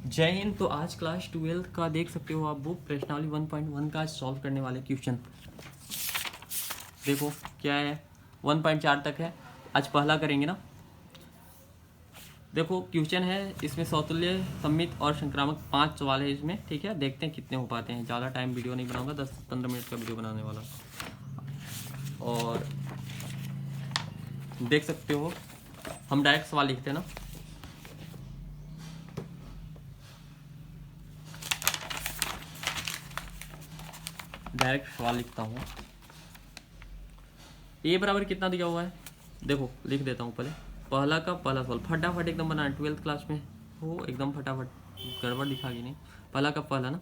जय हिंद। तो आज क्लास 12 का देख सकते हो आप बुक प्रश्नावली 1.1 का सॉल्व करने वाले क्वेश्चन। देखो क्या है, 1.4 तक है। आज पहला करेंगे ना। देखो क्वेश्चन है, इसमें सौतुल्य, सममित और संक्रामक 5 सवाल है इसमें। ठीक है, देखते हैं कितने हो पाते हैं। ज़्यादा टाइम वीडियो नहीं बनाऊंगा, 10-15 मिनट का वीडियो बनाने वाला। और देख सकते हो हम डायरेक्ट सवाल लिखते हैं ना। डायरेक्ट सवाल लिखता हूँ। ए बराबर कितना दिया हुआ है, देखो लिख देता हूँ पहले। पहला का पहला सवाल फटाफट एकदम बनाना, 12th क्लास में हो एकदम फटाफट, गड़बड़ दिखागी नहीं। पहला का पहला ना,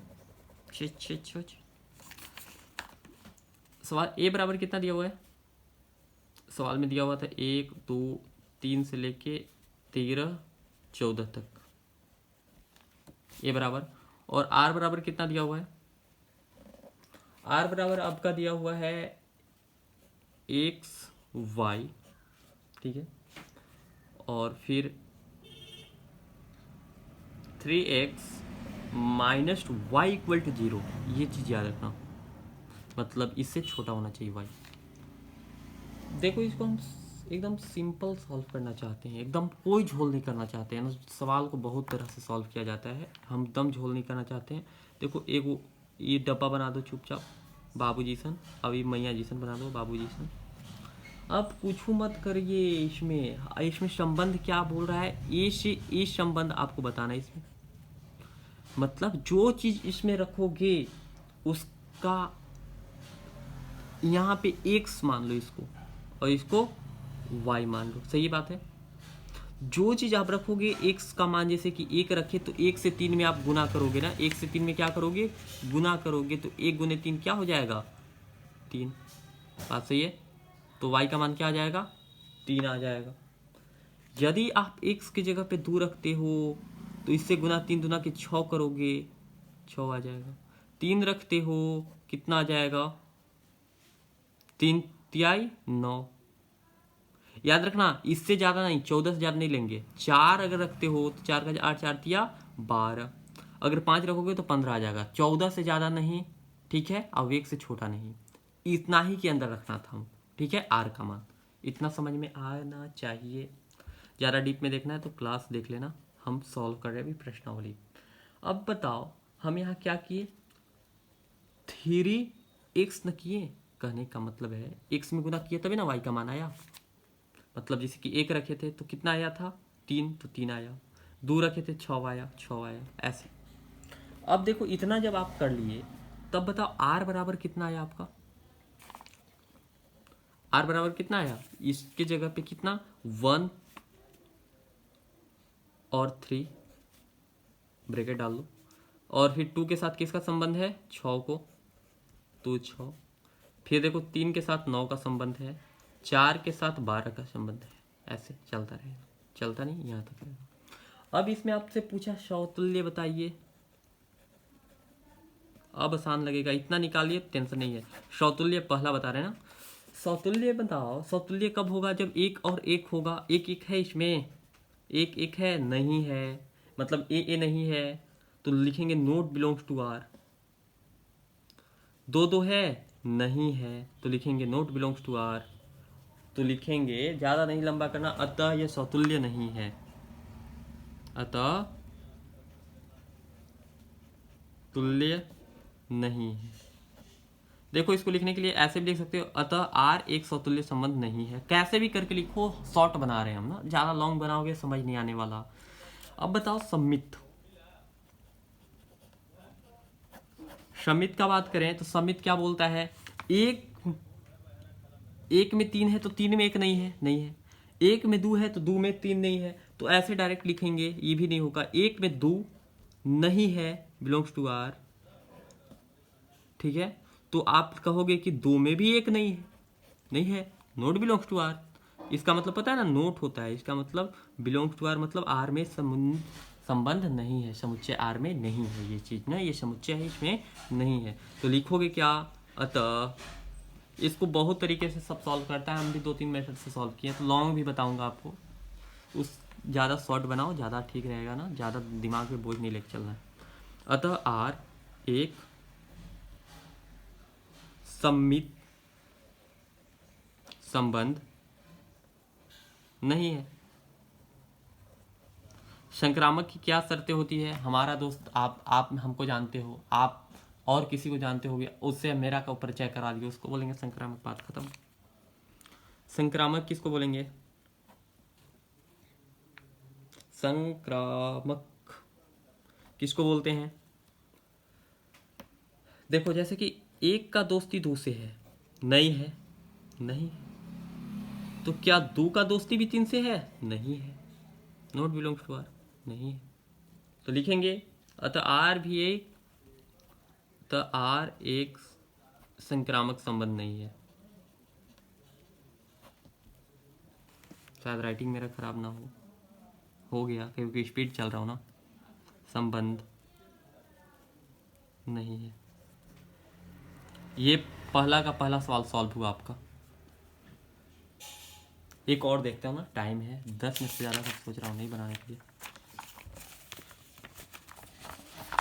सवाल ए बराबर कितना दिया हुआ है। सवाल में दिया हुआ था 1 2 3 से लेके 13 14 तक ए बराबर। और आर बराबर कितना दिया हुआ है। आर बराबर आपका दिया हुआ है एक्स वाई, ठीक है। और फिर 3x minus Y equal to 0, ये चीज़ याद रखना, मतलब इससे छोटा होना चाहिए y। देखो इसको हम एकदम सिंपल सॉल्व करना चाहते हैं, एकदम कोई झोल नहीं करना चाहते हैं ना। सवाल को बहुत तरह से सॉल्व किया जाता है, हम एकदम झोल नहीं करना चाहते हैं। देखो एक ये डब्बा बना दो चुपचाप, बाबू जी सन, अभी मैया जी सन बना दो, बाबू जी सन। अब कुछ मत करिए, इसमें संबंध क्या बोल रहा है, ए से ए संबंध आपको बताना है इसमें। मतलब जो चीज इसमें रखोगे उसका यहाँ पे x मान लो इसको, और इसको y मान लो, सही बात है। जो चीज आप रखोगे x का मान, जैसे कि 1 रखे तो 1 से 3 में आप गुना करोगे ना, 1 से 3 में क्या करोगे, गुना करोगे, तो 1 गुने 3 क्या हो जाएगा, 3। बात सही है। तो y का मान क्या आ जाएगा, 3 आ जाएगा। यदि आप x की जगह पे 2 रखते हो तो इससे गुना 3 दूना के 6 करोगे, 6 आ जाएगा। 3 रखते हो कितना आ जाएगा, 3 तिहाई 9। याद रखना इससे ज़्यादा नहीं, 14 से ज़्यादा नहीं लेंगे। 4 अगर रखते हो तो 4 का 8, 4 तिया 12। अगर 5 रखोगे तो 15 आ जाएगा। 14 से ज़्यादा नहीं, ठीक है। अब 1 से छोटा नहीं, इतना ही के अंदर रखना था हम, ठीक है। आर का मान इतना समझ में आना चाहिए। ज़्यादा डीप में देखना है तो क्लास देख लेना, हम सॉल्व कर रहे हैं अभी प्रश्नावली। अब बताओ हम यहाँ क्या किए, 3x न किए। कहने का मतलब है x में गुना किया तभी ना y का मान आया। मतलब जैसे कि 1 रखे थे तो कितना आया था, 3, तो 3 आया। 2 रखे थे 6 आया, 6 आया, ऐसे। अब देखो इतना जब आप कर लिए तब बताओ r बराबर कितना आया आपका। r बराबर कितना आया, इसके जगह पे कितना, 1 और 3 ब्रैकेट डाल लो। और फिर 2 के साथ किसका संबंध है, 6 को, तो 6। फिर देखो 3 के साथ 9 का संबंध है, 4 के साथ 12 का संबंध है, ऐसे चलता रहेगा। चलता नहीं, यहाँ तक रहेगा। अब इसमें आपसे पूछा सौतुल्य बताइए। अब आसान लगेगा, इतना निकालिए, टेंशन नहीं है। सौतुल्य पहला बता रहे हैं ना। सौतुल्य बताओ, सौतुल्य कब होगा, जब 1 और 1 होगा। 1 1 है इसमें, 1 1 है, नहीं है, मतलब ए नहीं है तो लिखेंगे नोट बिलोंग्स टू आर। 2 2 है, नहीं है तो लिखेंगे नोट बिलोंग्स टू आर। तो लिखेंगे, ज़्यादा नहीं लंबा करना, अतः यह सौतुल्य नहीं है, अतः तुल्य नहीं है। देखो इसको लिखने के लिए ऐसे भी लिख सकते हो, अतः आर एक सौतुल्य संबंध नहीं है। कैसे भी करके लिखो, शॉर्ट बना रहे हैं हम ना, ज़्यादा लॉन्ग बनाओगे समझ नहीं आने वाला। अब बताओ सम्मित। सम्मित का बात करें तो सम्मित क्या बोलता है, एक में 3 है तो 3 में 1 नहीं है, नहीं है। 1 में 2 है तो 2 में 3 नहीं है, तो ऐसे डायरेक्ट लिखेंगे, ये भी नहीं होगा। 1 में 2 नहीं है, बिलोंग्स टू आर, ठीक है। तो आप कहोगे कि 2 में भी 1 नहीं है, नहीं है, नोट बिलोंग्स टू आर। इसका मतलब पता है ना, नोट होता है, इसका मतलब बिलोंग्स टू आर, मतलब आर में संबंध नहीं है, समुच्चय आर में नहीं है। ये चीज़ ना, ये समुच्चय है, इसमें नहीं है। तो लिखोगे क्या, अतः। इसको बहुत तरीके से सब सॉल्व करता है, हम भी 2-3 मेथड से सॉल्व किए, तो लॉन्ग भी बताऊंगा आपको। उस ज़्यादा शॉर्ट बनाओ, ज़्यादा ठीक रहेगा ना, ज़्यादा दिमाग पे बोझ नहीं लेके चलना है। अतः आर एक सममित संबंध नहीं है। संक्रामक की क्या शर्तें होती है? हमारा दोस्त आप हमको जानते हो, आप और किसी को जानते होगे, उससे मेरा का परिचय करा दिए, उसको बोलेंगे संक्रामक। बात खत्म। संक्रामक किसको बोलेंगे? संक्रामक किसको बोलते हैं? देखो, जैसे कि एक का दोस्ती दो से है, नहीं है, नहीं। तो क्या दो का दोस्ती भी तीन से है? नहीं है, नॉट बिलोंग्स टू आर, नहीं है। तो लिखेंगे अतः आर भी एक, तो आर एक संक्रामक संबंध नहीं है। शायद राइटिंग मेरा खराब ना हो गया क्योंकि स्पीड चल रहा हूँ ना। संबंध नहीं है। ये पहला का पहला सवाल सॉल्व हुआ आपका। एक और देखते हो ना, टाइम है 10 मिनट से ज़्यादा, कुछ सोच रहा हूँ नहीं बनाने के लिए।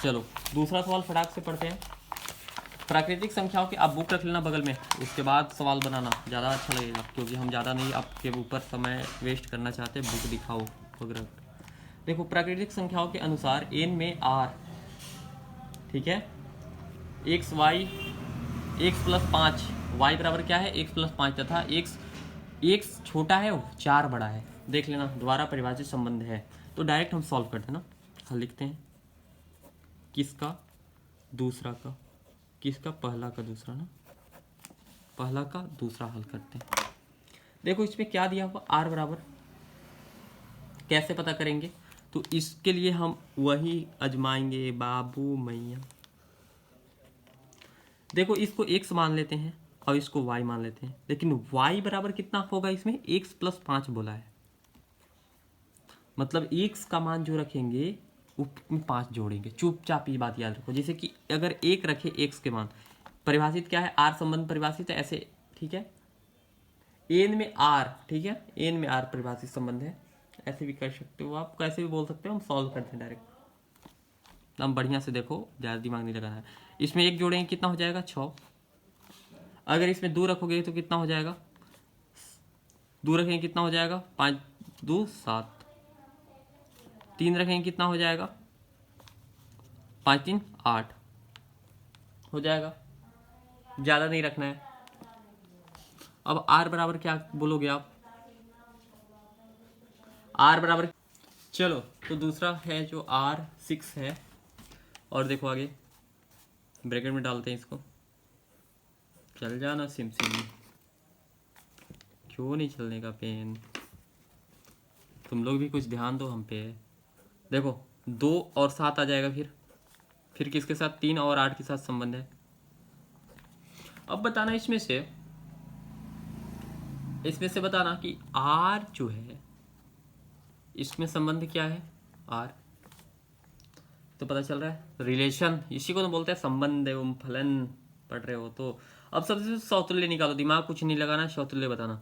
चलो दूसरा सवाल फटाक से पढ़ते हैं। प्राकृतिक संख्याओं की आप बुक रख लेना बगल में, उसके बाद सवाल बनाना ज़्यादा अच्छा लगेगा, क्योंकि हम ज़्यादा नहीं आपके ऊपर समय वेस्ट करना चाहते। बुक दिखाओ वगैरह। देखो, प्राकृतिक संख्याओं के अनुसार n में r, ठीक है, x y, x plus 5, y बराबर क्या है? एक्स प्लस 5, तथा एक्स छोटा है 4 बड़ा है। देख लेना, द्वारा परिभाषित संबंध है। तो डायरेक्ट हम सॉल्व करते हैं ना, हल लिखते हैं। किसका? दूसरा का। किसका? पहला का दूसरा ना, पहला का दूसरा हल करते हैं। देखो इसमें क्या दिया हुआ, आर बराबर, कैसे पता करेंगे? तो इसके लिए हम वही आजमाएंगे बाबू मैया। देखो, इसको x मान लेते हैं और इसको y मान लेते हैं, लेकिन y बराबर कितना होगा इसमें? x प्लस 5 बोला है, मतलब x का मान जो रखेंगे उसमें 5 जोड़ेंगे। चुपचाप ये बात याद रखो। जैसे कि अगर 1 रखे x के मान, परिभाषित क्या है? r संबंध परिभाषित है ऐसे, ठीक है। n में r, ठीक है, n में r परिभाषित संबंध है, ऐसे भी कर सकते हो आप, कैसे भी बोल सकते हो। हम सॉल्व करते हैं डायरेक्ट, हम बढ़िया से देखो, ज़्यादा दिमाग नहीं लगाना है। इसमें 1 जोड़ेंगे कितना हो जाएगा? 6। अगर इसमें 2 रखोगे तो कितना हो जाएगा? 2 रखेंगे कितना हो जाएगा? 5 2 7। 3 रखेंगे कितना हो जाएगा? 5 3 8 हो जाएगा। ज़्यादा नहीं रखना है। अब r बराबर क्या बोलोगे आप? r बराबर, चलो तो दूसरा है जो r6 है, और देखो आगे ब्रैकेट में डालते हैं इसको। चल जाना सिम, क्यों नहीं चलने का पेन? तुम लोग भी कुछ ध्यान दो हम पे। देखो 2 और 7 आ जाएगा, फिर किसके साथ? 3 और 8 के साथ संबंध है। अब बताना इसमें से बताना कि r जो है, इसमें संबंध क्या है? r तो पता चल रहा है, रिलेशन, इसी को तो बोलते हैं संबंध एवं फलन। पढ़ रहे हो तो अब सबसे सौतुल्य निकालो, दिमाग कुछ नहीं लगाना, सौतुल्य बताना।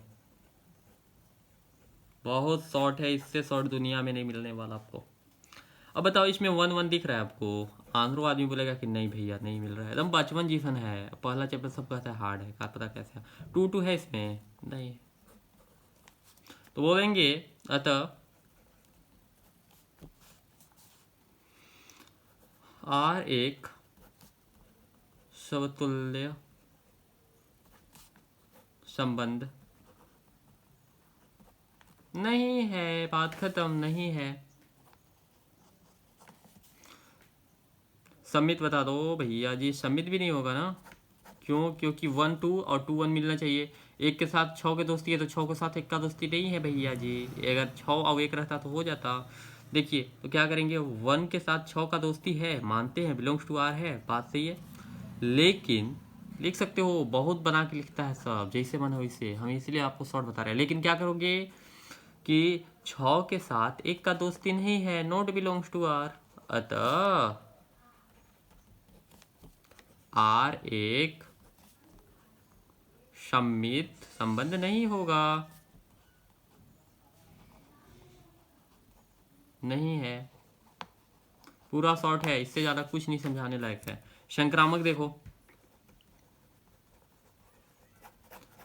बहुत शॉर्ट है, इससे शॉर्ट दुनिया में नहीं मिलने वाला आपको। अब बताओ, इसमें 1 1 दिख रहा है आपको? आंध्रो आदमी बोलेगा कि नहीं भैया नहीं मिल रहा है, एकदम बचपन जीवन है, पहला चैप्टर सब कहता है हार्ड है, क्या पता कैसे। 2 2 है इसमें, नहीं। तो बोलेंगे अतः r एक समतुल्य संबंध नहीं है। बात खत्म, नहीं है। समित बता दो भैया जी। समित भी नहीं होगा ना, क्यों? क्योंकि 1 2 और 2 1 मिलना चाहिए। एक के साथ 6 के दोस्ती है, तो 6 के साथ 1 का दोस्ती नहीं है भैया जी। अगर 6 और 1 रहता तो हो जाता। देखिए तो क्या करेंगे, 1 के साथ 6 का दोस्ती है, मानते हैं, बिलोंग्स टू आर है, बात सही है। लेकिन लिख सकते हो, बहुत बना के लिखता है सब, जैसे मन हो वैसे, हम इसलिए आपको शॉर्ट बता रहे हैं। लेकिन क्या करोगे कि 6 के साथ 1 का दोस्ती नहीं है, नॉट बिलोंग्स टू आर, अतः आर एक सम्मित संबंध नहीं होगा। नहीं है, पूरा शॉर्ट है, इससे ज़्यादा कुछ नहीं समझाने लायक है। संक्रामक देखो,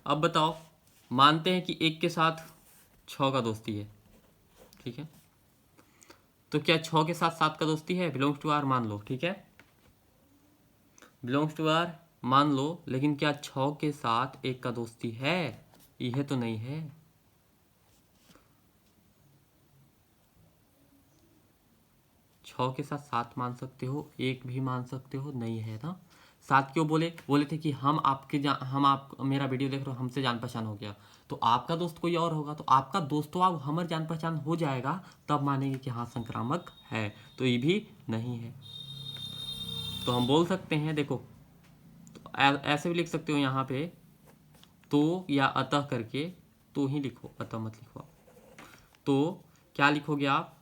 अब बताओ, मानते हैं कि एक के साथ 6 का दोस्ती है, ठीक है, तो क्या 6 के साथ 7 का दोस्ती है? बिलोंग्स टू आर मान लो, ठीक है, बिलोंग्स टू आर मान लो, लेकिन क्या 6 के साथ 1 का दोस्ती है? यह तो नहीं है। 6 के साथ 7 मान सकते हो, 1 भी मान सकते हो, नहीं है ना। 7 क्यों बोले? बोले थे कि हम आप मेरा वीडियो देख रहे हो, हमसे जान पहचान हो गया, तो आपका दोस्त कोई और होगा, तो आपका दोस्त तो आप हमारे जान पहचान हो जाएगा, तब मानेंगे कि हाँ संक्रामक है, तो ये भी नहीं है। तो हम बोल सकते हैं, देखो, तो ऐसे भी लिख सकते हो यहाँ पे, तो या अतः करके, तो ही लिखो, अतः मत लिखो। तो क्या लिखोगे आप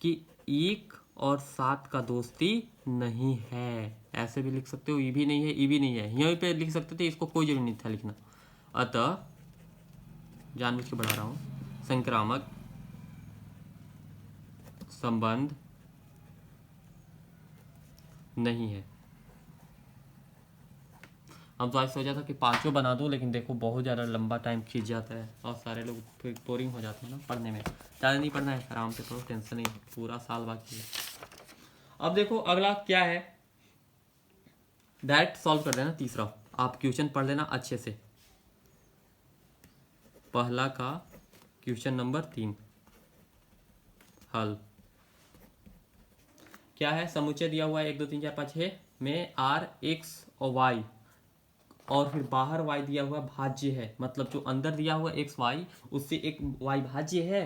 कि 1 और 7 का दोस्ती नहीं है, ऐसे भी लिख सकते हो, ई भी नहीं है, ई भी नहीं है, यहीं पे लिख सकते थे, इसको कोई जरूरी नहीं था लिखना। अतः जानबूझ के बढ़ा रहा हूँ, संक्रामक संबंध नहीं है। हम तो आज सोचा था कि 5 बना दूं, लेकिन देखो बहुत ज़्यादा लंबा टाइम खींच जाता है और सारे लोग फिर बोरिंग हो जाते हैं ना पढ़ने में। ज़्यादा नहीं पढ़ना है, आराम से पढ़ो, टेंशन नहीं, पूरा साल बाकी है। अब देखो अगला क्या है, डायरेक्ट सॉल्व कर देना। तीसरा आप क्वेश्चन पढ़ लेना अच्छे से, पहला का क्वेश्चन नंबर 3 हल क्या है। समुच्चय दिया हुआ है 1 2 3 4 5 6 में r x और y, और फिर बाहर y दिया हुआ भाज्य है, मतलब जो अंदर दिया हुआ x y उससे एक y भाज्य है,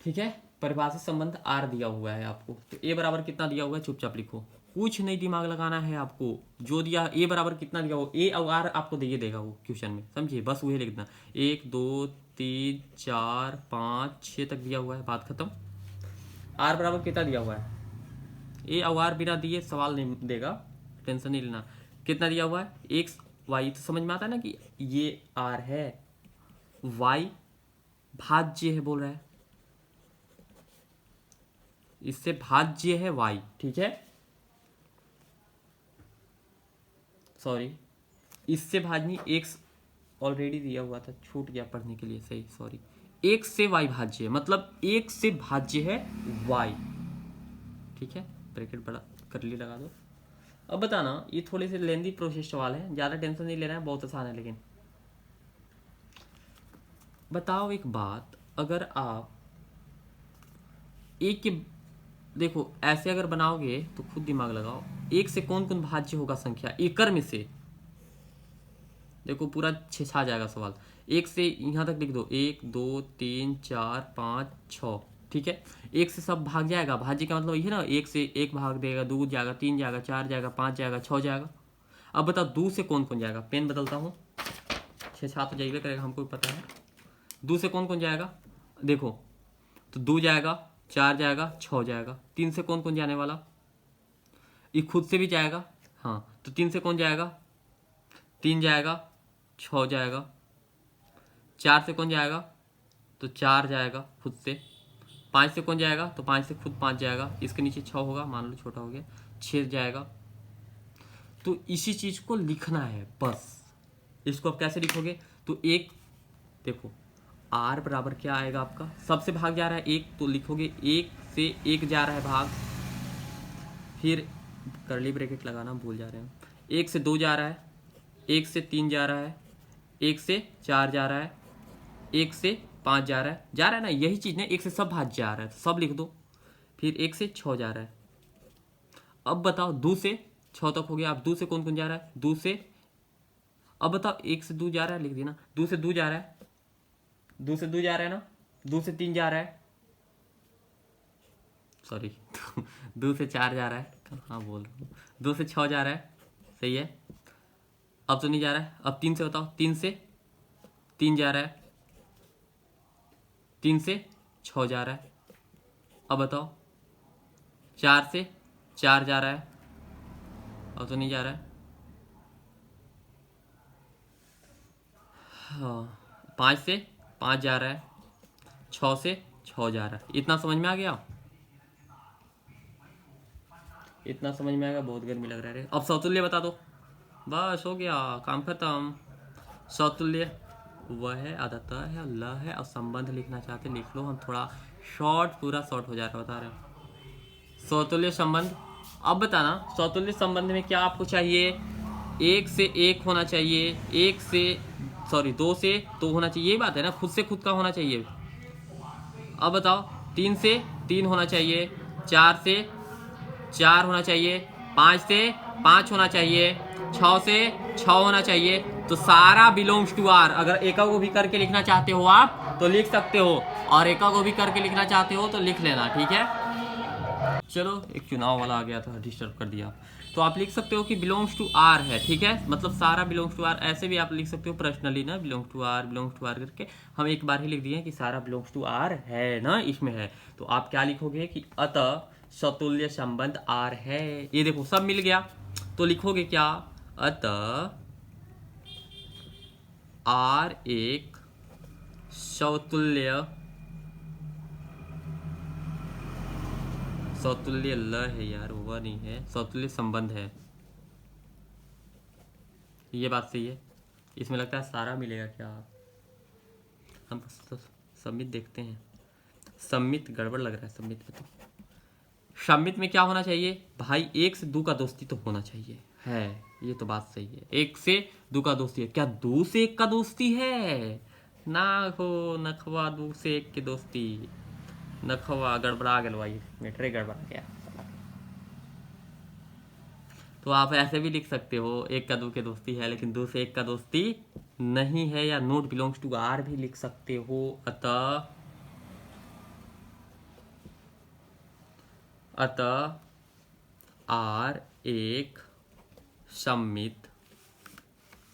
ठीक है। परिभाषित संबंध r दिया हुआ है आपको, तो a बराबर कितना दिया हुआ है चुपचाप लिखो, कुछ नहीं दिमाग लगाना है आपको। जो दिया a बराबर कितना दिया हो, a और r आपको दिए देगा वो क्वेश्चन में, समझिए, बस वही लिखना। 1 2 3 4 5 6 तक दिया हुआ है, बात खत्म। r बराबर कितना दिया हुआ है, ए और आर बिना दिए सवाल नहीं देगा, टेंशन नहीं लेना। कितना दिया हुआ है, एक्स वाई, तो समझ में आता है ना कि ये आर है, वाई भाज्य है बोल रहा है, इससे भाज्य है वाई, ठीक है, सॉरी इससे भाजनी, एक्स ऑलरेडी दिया हुआ था, छूट गया पढ़ने के लिए, सही, सॉरी। एक से वाई भाज्य है, मतलब एक से भाज्य है वाई, ठीक है, ब्रैकेट बड़ा करली लगा दो। अब बताना, ये थोड़े से लेंदी प्रोसेस सवाल है, ज़्यादा टेंशन नहीं लेना है, बहुत आसान है। लेकिन बताओ एक बात, अगर आप एक के, देखो ऐसे अगर बनाओगे तो खुद दिमाग लगाओ, एक से कौन कौन भाज्य होगा संख्या, एकड़ में से, देखो पूरा छा जाएगा सवाल। एक से यहाँ तक लिख दो, 1 2 3 4 5 6, ठीक है। एक से सब भाग जाएगा, भाज्य का मतलब ये ना, एक से एक भाग देगा, 2 जाएगा, 3 जाएगा, 4 जाएगा, 5 जाएगा, 6 जाएगा। अब बताओ 2 से कौन कौन जाएगा, पेन बदलता हूँ, 6 7 तो जाएगा करेगा, हमको पता है। 2 से कौन कौन जाएगा, देखो, तो 2 जाएगा, 4 जाएगा, 6 जाएगा। 3 से कौन कौन जाने वाला, ये खुद से भी जाएगा, हाँ, तो 3 से कौन जाएगा, 3 जाएगा, 6 जाएगा। 4 से कौन जाएगा, तो 4 जाएगा खुद से। 5 से कौन जाएगा, तो 5 से खुद 5 जाएगा, इसके नीचे 6 होगा, मान लो छोटा हो गया, 6 जाएगा। तो इसी चीज को लिखना है बस। इसको आप कैसे लिखोगे, तो एक, देखो r बराबर क्या आएगा आपका, सबसे भाग जा रहा है 1, तो लिखोगे 1 से 1 जा रहा है भाग, फिर कर्ली ब्रैकेट लगाना भूल जा रहे हैं, 1 से 2 जा रहा है, 1 से 3 जा रहा है, 1 से 4 जा रहा है, 1 से 5 जा रहा है ना, यही चीज़ ना, 1 से सब भाग जा रहा है, तो सब लिख दो। फिर 1 से 6 जा रहा है। अब बताओ 2 से 6 तक हो गया, अब 2 से कौन कौन जा रहा है, 2 से, अब बताओ 1 से 2 जा रहा है, लिख दिया ना, 2 से 2 जा रहा है, 2 से 2 जा रहा है ना, 2 से 3 जा रहा है, सॉरी 2 से 4 जा रहा है, कहाँ बोल रहा हूँ, 2 से 6 जा रहा है, सही है। अब तो नहीं जा रहा है, अब 3 से बताओ, 3 से 3 जा रहा है, 3 से 6 जा रहा है। अब बताओ 4 से 4 जा रहा है, अब तो नहीं जा रहा है। हाँ, 5 से 5 जा रहा है, 6 से 6 जा रहा है। इतना समझ में आ गया? इतना समझ में आएगा? बहुत गर्मी लग रहा है। अब सौतुल्य बता दो, बस हो गया, काम खत्म। सौतुल्य वह है, अदतः है, अल्लाह है, और संबंध लिखना चाहते लिख लो। हम थोड़ा शॉर्ट, पूरा शॉर्ट हो जा रहा है, बता रहे हैं। सौतुल्य संबंध। अब बताना सौतुल्य संबंध में क्या आपको चाहिए? 1 से 1 होना चाहिए, 2 से 2 होना चाहिए, यही बात है ना, खुद से खुद का होना चाहिए। अब बताओ, 3 से 3 होना चाहिए, 4 से 4 होना चाहिए, 5 से 5 होना चाहिए, 6 से 6 होना चाहिए। तो सारा बिलोंग्स टू आर। अगर एका को भी करके लिखना चाहते हो आप तो लिख सकते हो, और एका को भी करके लिखना चाहते हो तो लिख लेना, ठीक है। चलो, एक चुनाव वाला आ गया था, डिस्टर्ब कर दिया। तो आप लिख सकते हो कि बिलोंग्स टू आर है, ठीक है, मतलब सारा बिलोंग्स टू आर। ऐसे भी आप लिख सकते हो पर्सनली ना, बिलोंग्स टू आर करके। हम एक बार ही लिख दिए कि सारा बिलोंग्स टू आर है ना, इसमें है। तो आप क्या लिखोगे कि अतः सतुल्य संबंध आर है। ये देखो सब मिल गया। तो लिखोगे क्या? अतः आर एक सौतुल्य ल है यार, वह नहीं है, सौतुल्य संबंध है। ये बात सही है। इसमें लगता है सारा मिलेगा क्या? हम सम्मित देखते हैं। सम्मित गड़बड़ लग रहा है। सम्मित में तो सम्मित में क्या होना चाहिए भाई? 1 से 2 का दोस्ती तो होना चाहिए, है, ये तो बात सही है। 1 से 2 का दोस्ती है। क्या 2 से 1 का दोस्ती है? ना हो नखवा, 2 से 1 की दोस्ती नखवा। गड़बड़ा गया भाई, मेट्रे गड़बड़ा गया। तो आप ऐसे भी लिख सकते हो, 1 का 2 की दोस्ती है लेकिन 2 से 1 का दोस्ती नहीं है, या नोट बिलोंग्स टू आर भी लिख सकते हो। अतः आर एक सम्मित,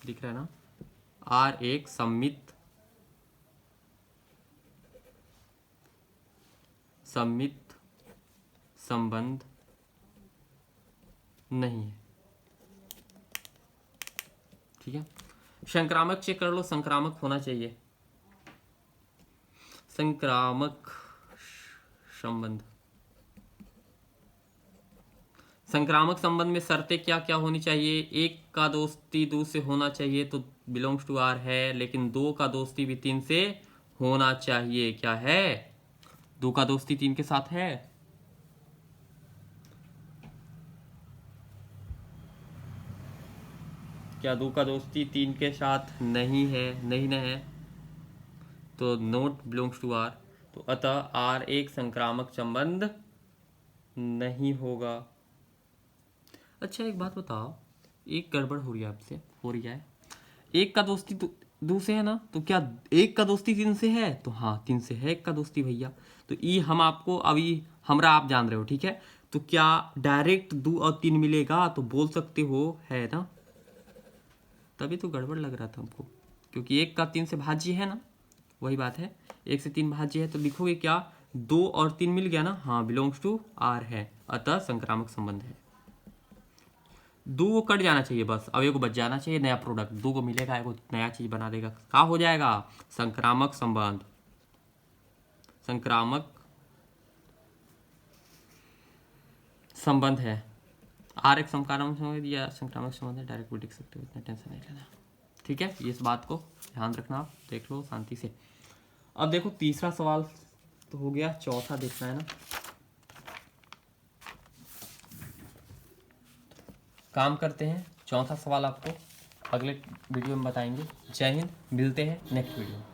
दिख रहा है ना, आर एक सम्मित संबंध नहीं है, ठीक है। संक्रामक चेक कर लो, संक्रामक होना चाहिए। संक्रामक संबंध, संक्रामक संबंध में शर्तें क्या क्या होनी चाहिए? 1 का दोस्ती 2 से होना चाहिए तो बिलोंग्स टू आर है, लेकिन 2 का दोस्ती भी 3 से होना चाहिए। क्या है? 2 का दोस्ती 3 के साथ है। क्या 2 का दोस्ती 3 के साथ नहीं है? नहीं ना है तो नोट बिलोंग्स टू आर। तो अतः आर एक संक्रामक संबंध नहीं होगा। अच्छा एक बात बताओ, एक गड़बड़ हो रही है आपसे, हो रही है। 1 का दोस्ती तो 2 से है ना, तो क्या 1 का दोस्ती 3 से है? तो हाँ 3 से है 1 का दोस्ती भैया। तो ये हम आपको अभी हमरा आप जान रहे हो, ठीक है। तो क्या डायरेक्ट 2 और 3 मिलेगा? तो बोल सकते हो है ना, तभी तो गड़बड़ लग रहा था हमको, क्योंकि 1 का 3 से भाज्य है ना, वही बात है। 1 से 3 भाज्य है तो लिखोगे क्या? 2 और 3 मिल गया ना, हाँ बिलोंग्स टू आर है, अतः संक्रामक संबंध है। 2 कट जाना चाहिए बस, अब 1 बच जाना चाहिए, नया प्रोडक्ट 2 को मिलेगा, 1 नया चीज बना देगा, क्या हो जाएगा? संक्रामक संबंध। संक्रामक संबंध है। आर एक संक्रामक संबंध या संक्रामक संबंध है, डायरेक्ट भी लिख सकते हो, इतना टेंशन नहीं लेना, ठीक है। इस बात को ध्यान रखना, आप देख लो शांति से। अब देखो तीसरा सवाल तो हो गया, चौथा देखना है ना। काम करते हैं, चौथा सवाल आपको अगले वीडियो में बताएंगे। जय हिंद, मिलते हैं नेक्स्ट वीडियो में।